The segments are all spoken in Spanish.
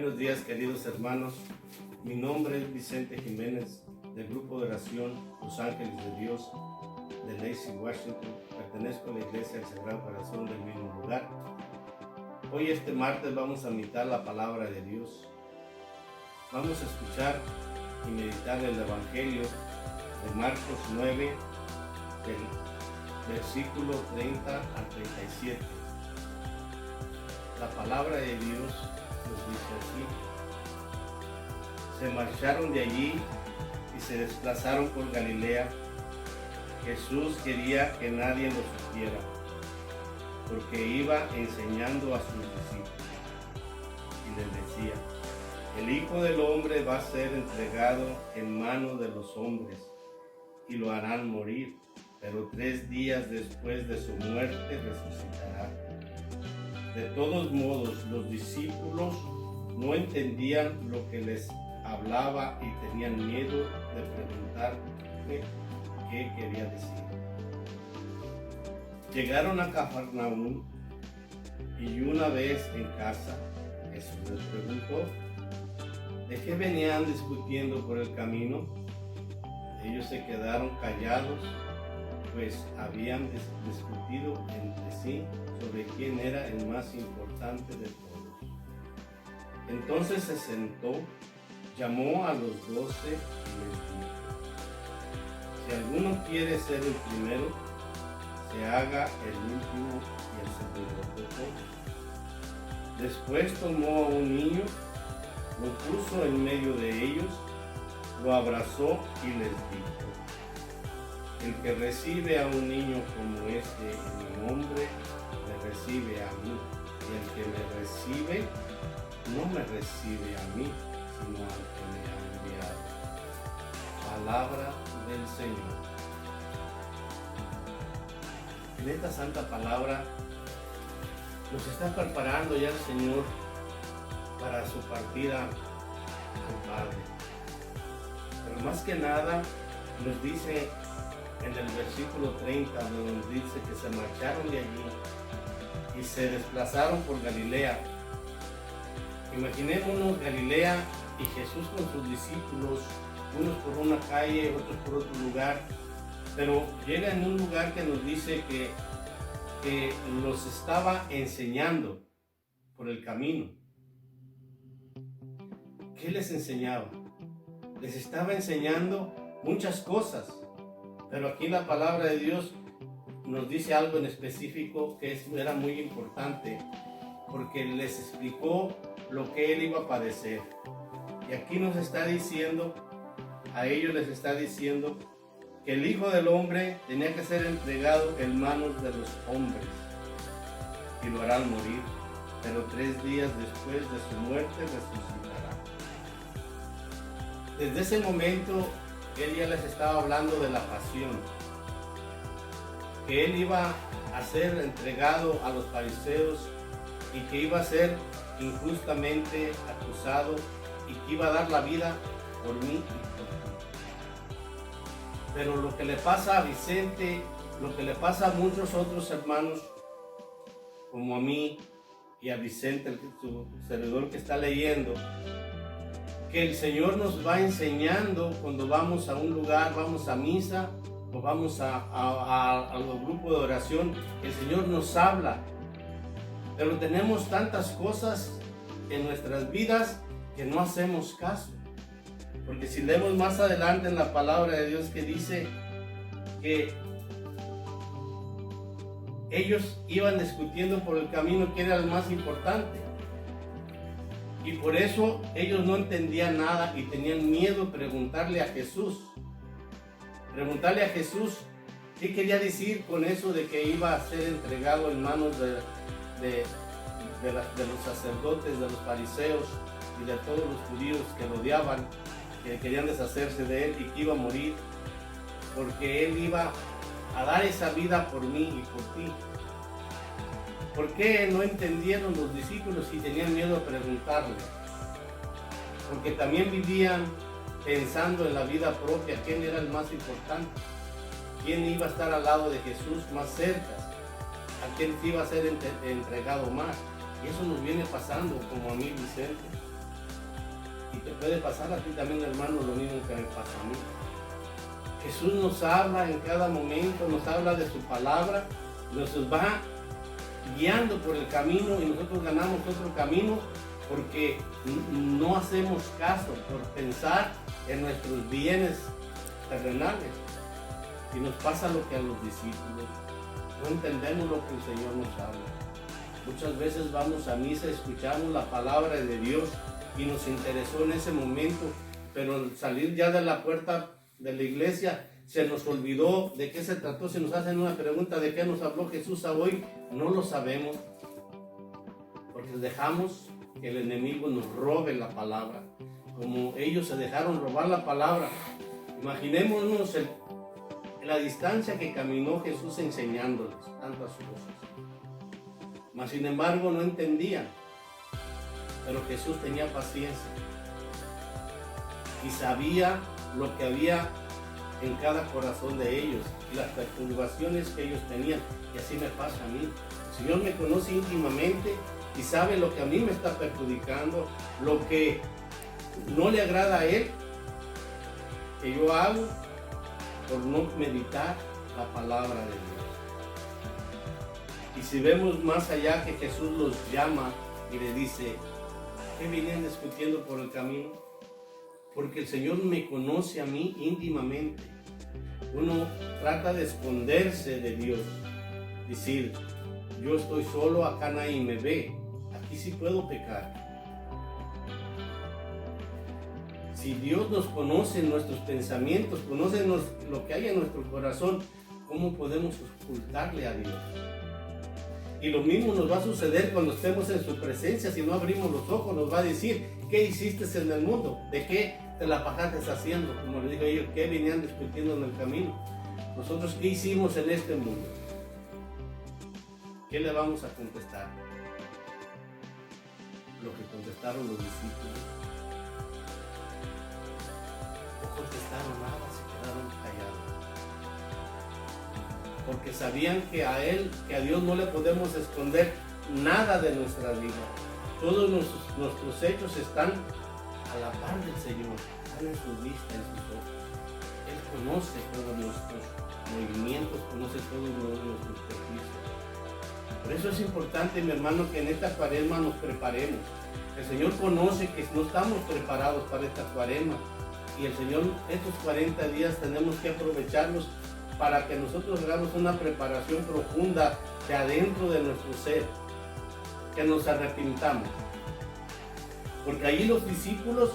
Buenos días, queridos hermanos. Mi nombre es Vicente Jiménez, del grupo de oración Los Ángeles de Dios de Lacey, Washington. Pertenezco a la Iglesia del Sagrado Corazón del mismo lugar. Hoy, este martes, vamos a meditar la palabra de Dios. Vamos a escuchar y meditar el Evangelio de Marcos 9, del versículo 30 al 37. La palabra de Dios nos dice así: se marcharon de allí y se desplazaron por Galilea. Jesús quería que nadie lo supiera, porque iba enseñando a sus discípulos y les decía: el Hijo del Hombre va a ser entregado en manos de los hombres y lo harán morir, pero 3 días después de su muerte resucitará. De todos modos, los discípulos no entendían lo que les hablaba y tenían miedo de preguntarle qué quería decir. Llegaron a Cafarnaúm y una vez en casa, Jesús les preguntó: ¿de qué venían discutiendo por el camino? Ellos se quedaron callados, pues habían discutido entre sí sobre quién era el más importante de todos. Entonces se sentó, llamó a los 12 y les dijo: si alguno quiere ser el primero, se haga el último y el servidor de todos. Después tomó a un niño, lo puso en medio de ellos, lo abrazó y les dijo: el que recibe a un niño como este en mi nombre, me recibe a mí, y el que me recibe, no me recibe a mí, sino al que me ha enviado. Palabra del Señor. En esta santa palabra nos está preparando ya el Señor para su partida al Padre. Pero más que nada nos dice en el versículo 30, donde nos dice que se marcharon de allí y se desplazaron por Galilea. Imaginémonos Galilea y Jesús con sus discípulos, unos por una calle, otros por otro lugar, pero llega en un lugar que nos dice que los estaba enseñando por el camino. ¿Qué les enseñaba? Les estaba enseñando muchas cosas, pero aquí la palabra de Dios nos dice algo en específico que era muy importante, porque les explicó lo que él iba a padecer. Y aquí nos está diciendo, a ellos les está diciendo, que el Hijo del Hombre tenía que ser entregado en manos de los hombres y lo harán morir, pero 3 días después de su muerte resucitará. Desde ese momento él ya les estaba hablando de la pasión, que él iba a ser entregado a los fariseos y que iba a ser injustamente acusado y que iba a dar la vida por mí y por ti. Pero lo que le pasa a Vicente, lo que le pasa a muchos otros hermanos, como a mí y a Vicente, su servidor que está leyendo, que el Señor nos va enseñando cuando vamos a un lugar, vamos a misa o vamos a los grupos de oración, el Señor nos habla, pero tenemos tantas cosas en nuestras vidas que no hacemos caso. Porque si leemos más adelante en la palabra de Dios que dice que ellos iban discutiendo por el camino quién era el más importante. Y por eso ellos no entendían nada y tenían miedo de preguntarle a Jesús. Preguntarle a Jesús qué quería decir con eso de que iba a ser entregado en manos de los sacerdotes, de los fariseos y de todos los judíos que lo odiaban, que querían deshacerse de él y que iba a morir, porque él iba a dar esa vida por mí y por ti. ¿Por qué no entendieron los discípulos y tenían miedo de preguntarle? Porque también vivían pensando en la vida propia, quién era el más importante, quién iba a estar al lado de Jesús más cerca, a quién iba a ser entregado más. Y eso nos viene pasando, como a mí, Vicente. Y te puede pasar a ti también, hermano, lo mismo que me pasa a mí. Jesús nos habla en cada momento, nos habla de su palabra, nos va guiando por el camino y nosotros ganamos otro camino porque no hacemos caso por pensar en nuestros bienes terrenales. Y nos pasa lo que a los discípulos. No entendemos lo que el Señor nos habla. Muchas veces vamos a misa, escuchamos la palabra de Dios y nos interesó en ese momento, pero al salir ya de la puerta de la iglesia se nos olvidó de qué se trató. Si nos hacen una pregunta de qué nos habló Jesús hoy, no lo sabemos, porque dejamos que el enemigo nos robe la palabra, como ellos se dejaron robar la palabra. Imaginémonos la distancia que caminó Jesús enseñándoles tantas cosas, mas sin embargo no entendían. Pero Jesús tenía paciencia y sabía lo que había en cada corazón de ellos y las perturbaciones que ellos tenían. Y así me pasa a mí. El Señor me conoce íntimamente y sabe lo que a mí me está perjudicando, lo que no le agrada a Él, que yo hago por no meditar la palabra de Dios. Y si vemos más allá, que Jesús los llama y le dice: ¿qué vienen discutiendo por el camino? Porque el Señor me conoce a mí íntimamente. Uno trata de esconderse de Dios, decir: yo estoy solo, acá nadie me ve, aquí sí puedo pecar. Si Dios nos conoce nuestros pensamientos, conoce lo que hay en nuestro corazón, ¿cómo podemos ocultarle a Dios? Y lo mismo nos va a suceder cuando estemos en su presencia. Si no abrimos los ojos, nos va a decir: ¿qué hiciste en el mundo? ¿De qué te la pasaste haciendo? Como le digo yo, ¿qué venían discutiendo en el camino? Nosotros, ¿qué hicimos en este mundo? ¿Qué le vamos a contestar? Lo que contestaron los discípulos. No contestaron nada, se quedaron callados. Porque sabían que a Dios no le podemos esconder nada de nuestra vida. Todos nuestros hechos están a la par del Señor, están en su vista, en sus ojos. Él conoce todos nuestros movimientos, conoce todos nuestros servicios. Por eso es importante, mi hermano, que en esta cuaresma nos preparemos. El Señor conoce que no estamos preparados para esta cuaresma. Y el Señor, estos 40 días tenemos que aprovecharlos para que nosotros hagamos una preparación profunda de adentro de nuestro ser, que nos arrepintamos. Porque allí los discípulos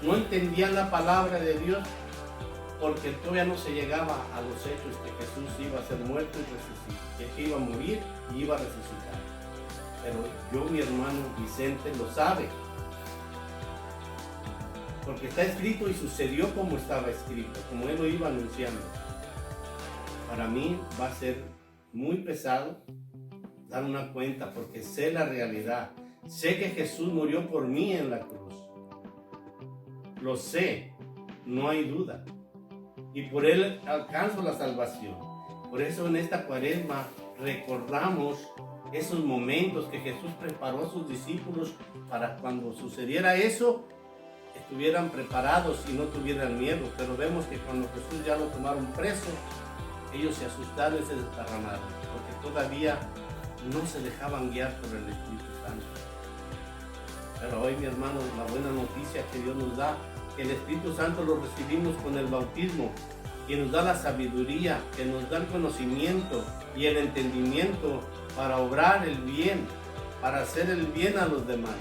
no entendían la palabra de Dios, porque todavía no se llegaba a los hechos que Jesús iba a ser muerto y resucitar, que iba a morir y iba a resucitar. Pero yo, mi hermano Vicente, lo sabe, porque está escrito y sucedió como estaba escrito, como él lo iba anunciando. Para mí va a ser muy pesado dar una cuenta, porque sé la realidad. Sé que Jesús murió por mí en la cruz. Lo sé, no hay duda. Y por Él alcanzo la salvación. Por eso en esta cuaresma recordamos esos momentos que Jesús preparó a sus discípulos para cuando sucediera eso, estuvieran preparados y no tuvieran miedo. Pero vemos que cuando Jesús ya lo tomaron preso, ellos se asustaron y se desparramaron, porque todavía no se dejaban guiar por el Espíritu Santo. Pero hoy, mi hermano, la buena noticia que Dios nos da, que el Espíritu Santo lo recibimos con el bautismo, que nos da la sabiduría, que nos da el conocimiento y el entendimiento para obrar el bien, para hacer el bien a los demás.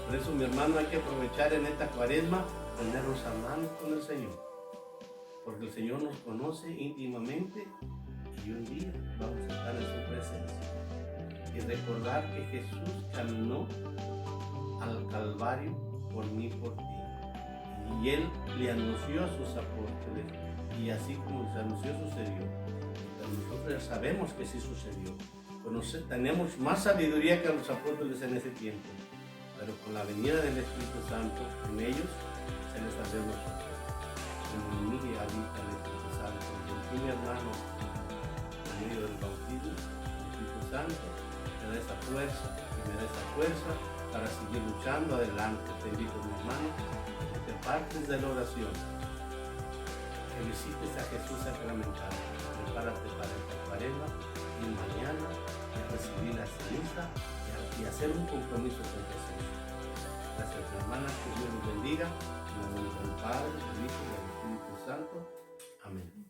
Por eso, mi hermano, hay que aprovechar en esta cuaresma, ponernos a mano con el Señor, porque el Señor nos conoce íntimamente y un día vamos a estar en su presencia. Y recordar que Jesús caminó al Calvario por mí, por ti. Y Él le anunció a sus apóstoles, y así como se anunció, sucedió. Pero nosotros ya sabemos que sí sucedió. Pues tenemos más sabiduría que los apóstoles en ese tiempo. Pero con la venida del Espíritu Santo en ellos, se les abrió los ojos. En mí habita el Espíritu Santo. Y en ti, mi hermano, en medio del bautismo, el Espíritu Santo me da esa fuerza, y me da esa fuerza para seguir luchando adelante. Te invito, mi hermano, que te partes de la oración, que visites a Jesús sacramentado. Prepárate para el Cuaresma y mañana recibir la ceniza y hacer un compromiso con Jesús. Gracias, mi hermana, que Dios los bendiga. En el nombre del Padre, del Hijo y del Espíritu Santo. Amén.